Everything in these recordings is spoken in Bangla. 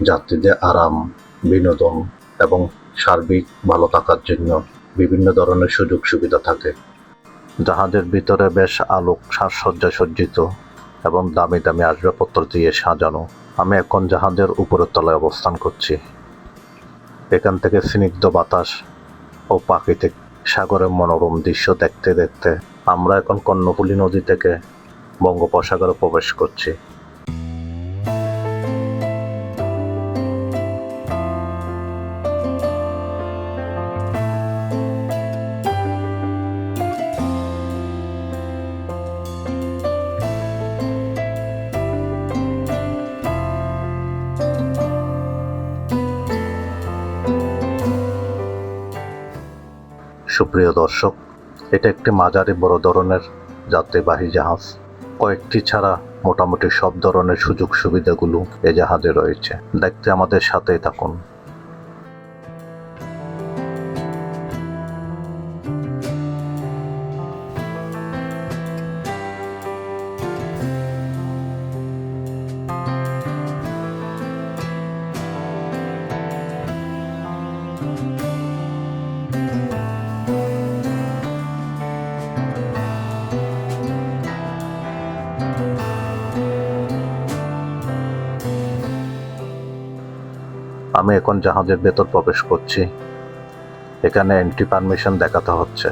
যাত্রীদের আরাম, বিনোদন এবং সার্বিক ভালো থাকার জন্য বিভিন্ন ধরনের সুযোগ সুবিধা থাকে। জাহাজের ভিতরে বেশ আলোক সাজসজ্জা সজ্জিত এবং দামি দামি আসবাবপত্র দিয়ে সাজানো। আমি এখন জাহাজের উপরের তলায় অবস্থান করছি। এখান থেকে স্নিগ্ধ বাতাস ও প্রাকৃতিক সাগরের মনোরম দৃশ্য দেখতে দেখতে আমরা এখন কর্ণফুলী নদী থেকে বঙ্গোপসাগরে প্রবেশ করছি। সুপ্রিয় দর্শক, এটা একটি মাঝারি বড় ধরনের যাত্রীবাহী জাহাজ। কয়েকটি ছাড়া মোটামুটি সব ধরনের সুযোগ সুবিধাগুলো এ জাহাজে রয়েছে। দেখতে আমাদের সাথেই থাকুন। আমি এখন জাহাজের ভেতর প্রবেশ করছি। এখানে এন্ট্রি পারমিশন দেখাতে হচ্ছে।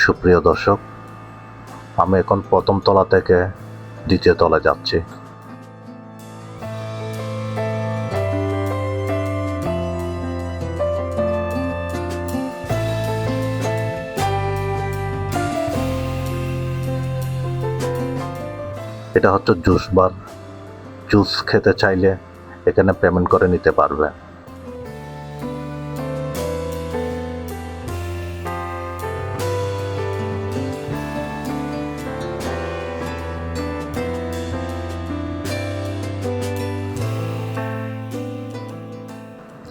সুপ্রিয় দর্শক, আমি এখন প্রথম তলা থেকে দ্বিতীয় তলায় যাচ্ছি। এটা হচ্ছে জুস বার। জুস খেতে চাইলে এখানে পেমেন্ট করে নিতে পারবে।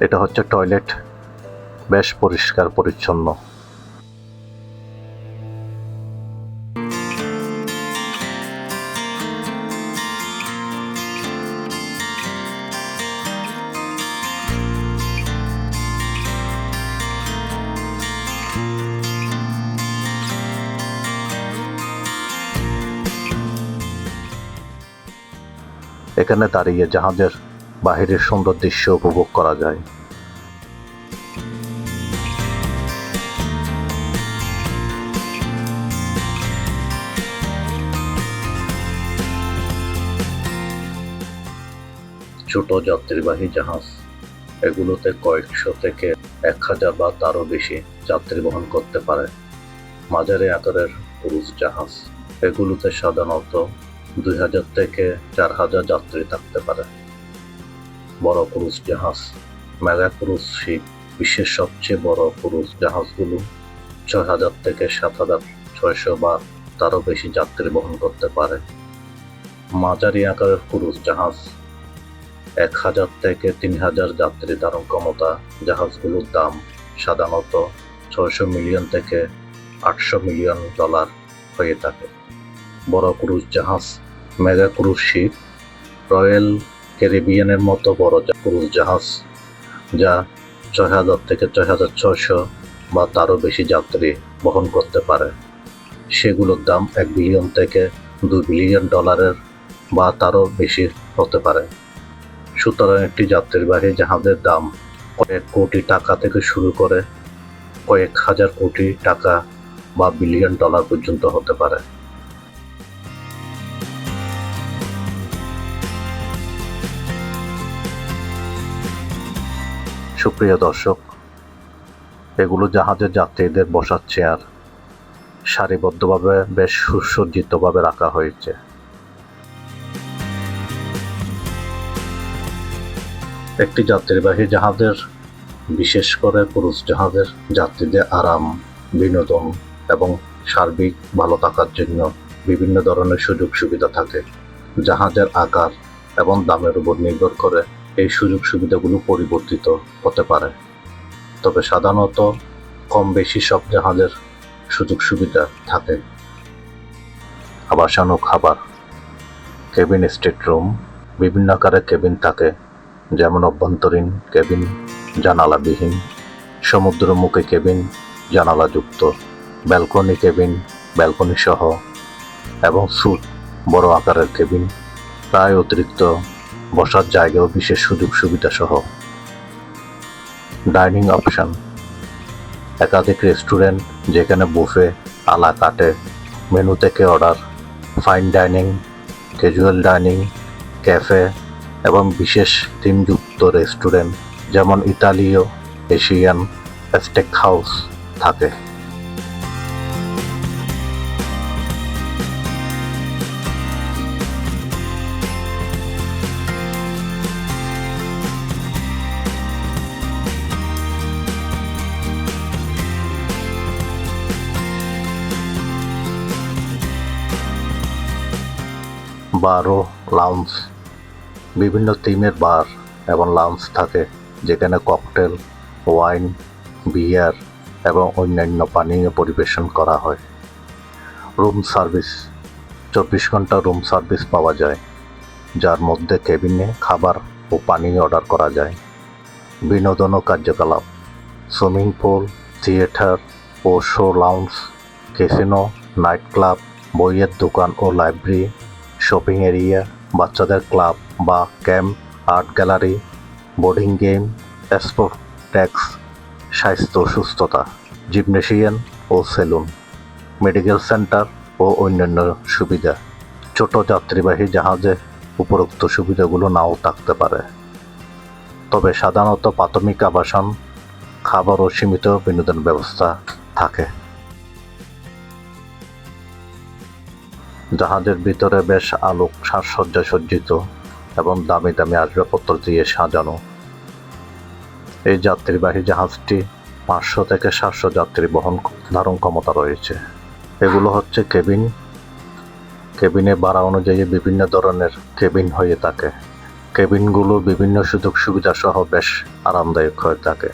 এটা হচ্ছে টয়লেট, বেশ পরিষ্কার পরিচ্ছন্ন। এখানে দাঁড়িয়ে জাহাজের বাহিরের সুন্দর দৃশ্য উপভোগ করা যায়। ছোট যাত্রীবাহী জাহাজ, এগুলোতে কয়েকশো থেকে 1000 বা তারও বেশি যাত্রী বহন করতে পারে। মাঝারি আকারের ক্রুজ জাহাজ, এগুলোতে সাধারণত 2000 থেকে 4000 যাত্রী থাকতে পারে। বড় ক্রুজ জাহাজ, মেগা ক্রুজ শিপ, বিশ্বের সবচেয়ে বড় ক্রুজ জাহাজগুলো 6000 থেকে 7600 বা তারও বেশি যাত্রী বহন করতে পারে। মাঝারি আকারের ক্রুজ জাহাজ 1000 থেকে 3000 যাত্রী ধারণ ক্ষমতা জাহাজগুলোর দাম সাধারণত $600 মিলিয়ন থেকে $800 মিলিয়ন হয়ে থাকে। বড় ক্রুজ জাহাজ, মেগা ক্রুজ শিপ, রয়্যাল ক্যারিবিয়ানের মতো বড় ক্রুজ জাহাজ, যা 6000 থেকে 6600 বা তারও বেশি যাত্রী বহন করতে পারে, সেগুলোর দাম $1 বিলিয়ন থেকে $2 বিলিয়ন বা তারও বেশি হতে পারে। সুতরাং একটি যাত্রীবাহী জাহাজের দাম কয়েক কোটি টাকা থেকে শুরু করে কয়েক হাজার কোটি টাকা বা $1 বিলিয়ন পর্যন্ত হতে পারে। সুপ্রিয় দর্শক, এগুলো জাহাজের যাত্রীদের বসার চেয়ার। সারিবদ্ধভাবে বেশ সুসজ্জিতভাবে রাখা হয়েছে। একটি যাত্রীবাহী জাহাজের বিশেষ করে ক্রুজ জাহাজের যাত্রীদের আরাম, বিনোদন এবং সার্বিক ভালো থাকার জন্য বিভিন্ন ধরনের সুযোগ সুবিধা থাকে। জাহাজের আকার এবং দামের উপর নির্ভর করে এই সুযোগ সুবিধাগুলো পরিবর্তিত হতে পারে, তবে সাধারণত কম বেশি সব জাহাজের সুযোগ সুবিধা থাকে। আবাসন ও খাবার। Cabin stateroom. বিভিন্ন আকারের কেবিন থাকে, যেমন অভ্যন্তরীণ কেবিন, জানালাবিহীন; সমুদ্রমুখী কেবিন, জানালাযুক্ত; ব্যালকনি কেবিন, ব্যালকনি সহ; এবং স্যুট, বড় আকারের কেবিন, প্রায় অতিরিক্ত বসার জায়গা ও বিশেষ সুযোগ সুবিধা সহ। Dining option. একাধিক রেস্টুরেন্ট, যেখানে বুফে, আলা কাটে, মেনু থেকে order; fine dining, casual dining, cafe এবং বিশেষ থিমযুক্ত রেস্টুরেন্ট, যেমন ইতালীয়, এশিয়ান, স্টেক হাউস থাকে। বার ও লাউঞ্জ। বিভিন্ন থিমের বার এবং লাউঞ্জ থাকে, যেখানে ককটেল, ওয়াইন, বিয়ার এবং অন্যান্য পানীয় পরিবেশন করা হয়। Room service. 24 ঘন্টা রুম সার্ভিস পাওয়া যায়, যার মধ্যে কেবিনে খাবার ও পানি অর্ডার করা যায়। বিনোদন ও কার্যকলাপ। সুইমিং পুল, থিয়েটার ও show lounge, casino, night club, বইয়ের দোকান ও লাইব্রেরি, শপিং এরিয়া, বাচ্চাদের ক্লাব বা camp, art gallery, boarding game, sports tax, স্বাস্থ্য ও সুস্থতা, জিমনেশিয়াম ও সেলুন, মেডিকেল সেন্টার ও অন্যান্য সুবিধা। ছোট যাত্রীবাহী জাহাজে উপরোক্ত সুবিধাগুলো নাও থাকতে পারে, তবে সাধারণত প্রাথমিক আবাসন, খাবার ও সীমিত বিনোদন ব্যবস্থা থাকে। জাহাজের ভিতরে বেশ আলোক সাজসজ্জায় সজ্জিত এবং দামি দামি আসবাবপত্র দিয়ে সাজানো। এই যাত্রীবাহী জাহাজটি 500 থেকে 700 যাত্রী ধারণ ক্ষমতা রয়েছে। এগুলো হচ্ছে কেবিন। কেবিনে ভাড়া অনুযায়ী বিভিন্ন ধরনের কেবিন হয়ে থাকে। কেবিনগুলো বিভিন্ন সুযোগ সুবিধা সহ বেশ আরামদায়ক হয়ে থাকে।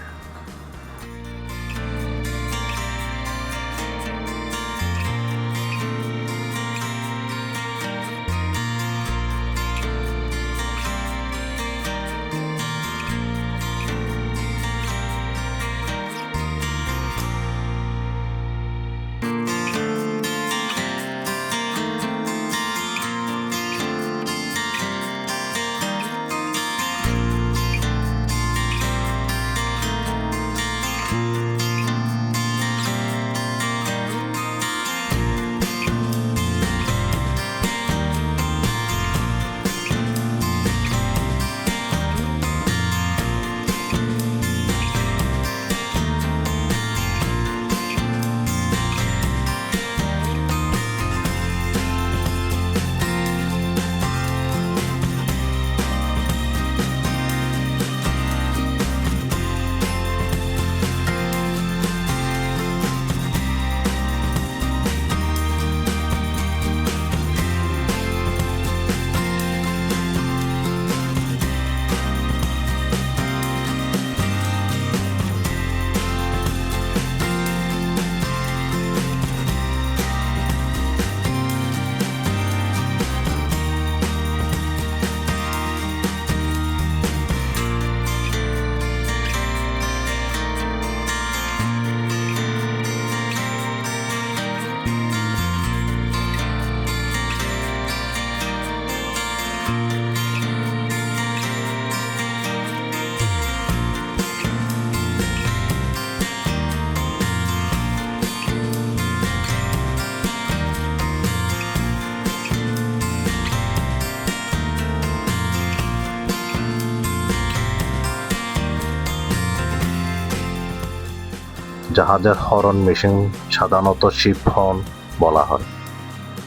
জাহাজের হর্ন মেশিন সাধারণত শিপ হর্ন বলা হয়।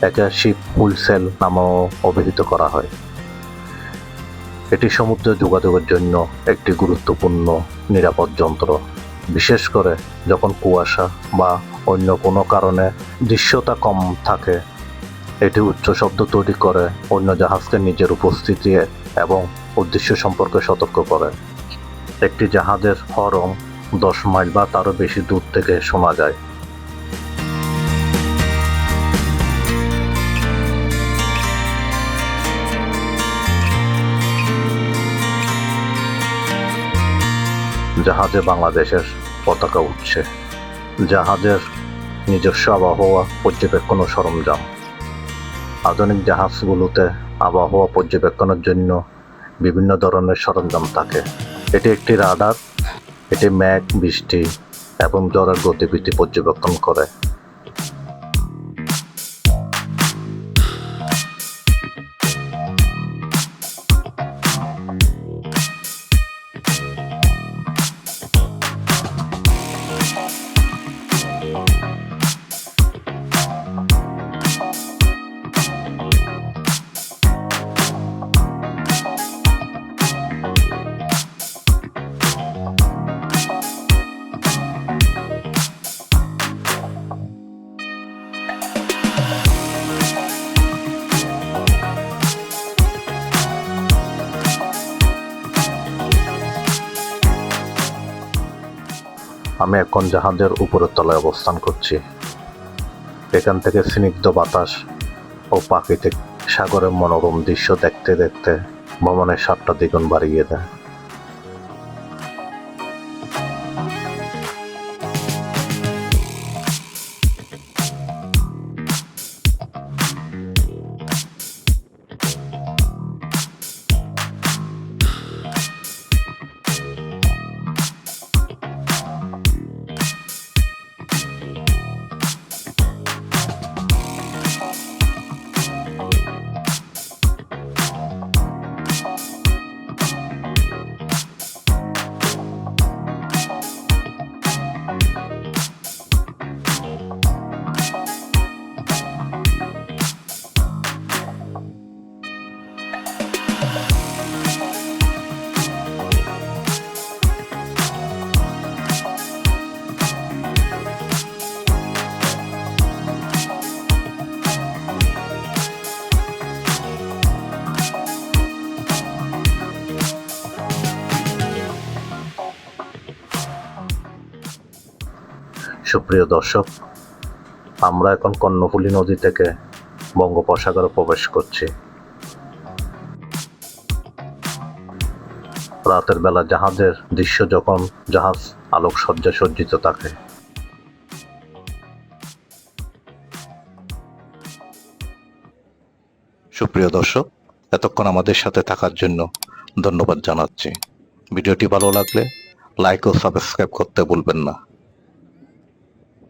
একে শিপ হুইসেল নামেও অভিহিত করা হয়। এটি সমুদ্র যোগাযোগের জন্য একটি গুরুত্বপূর্ণ নিরাপদ যন্ত্র, বিশেষ করে যখন কুয়াশা বা অন্য কোনো কারণে দৃশ্যতা কম থাকে। এটি উচ্চ শব্দ তৈরি করে অন্য জাহাজকে নিজের উপস্থিতি এবং উদ্দেশ্য সম্পর্কে সতর্ক করে। একটি জাহাজের হর্ন 10 মাইল বা তারও বেশি দূর থেকে শোনা যায়। জাহাজে বাংলাদেশের পতাকা উঠছে। জাহাজের নিজস্ব আবহাওয়া পর্যবেক্ষণ ও সরঞ্জাম। আধুনিক জাহাজগুলোতে আবহাওয়া পর্যবেক্ষণের জন্য বিভিন্ন ধরনের সরঞ্জাম থাকে। এটি একটি রাডার। এটি মেঘ, বৃষ্টি এবং ঝড়ের গতিবিধি পর্যবেক্ষণ করে। আমি এখন জাহাজের উপরের তলায় অবস্থান করছি। এখান থেকে স্নিগ্ধ বাতাস ও প্রাকৃতিক সাগরের মনোরম দৃশ্য দেখতে দেখতে ভ্রমণের স্বাদটা দ্বিগুণ বাড়িয়ে দেয়। সুপ্রিয় দর্শক, আমরা এখন কর্ণফুলী নদী থেকে বঙ্গোপসাগরে প্রবেশ করছি। রাতের বেলা জাহাজের দৃশ্য যখন জাহাজ আলোকসজ্জায় সজ্জিত থাকে। সুপ্রিয় দর্শক, এতক্ষণ আমাদের সাথে থাকার জন্য ধন্যবাদ জানাচ্ছি। ভিডিওটি ভালো লাগলে লাইক ও সাবস্ক্রাইব করতে ভুলবেন না।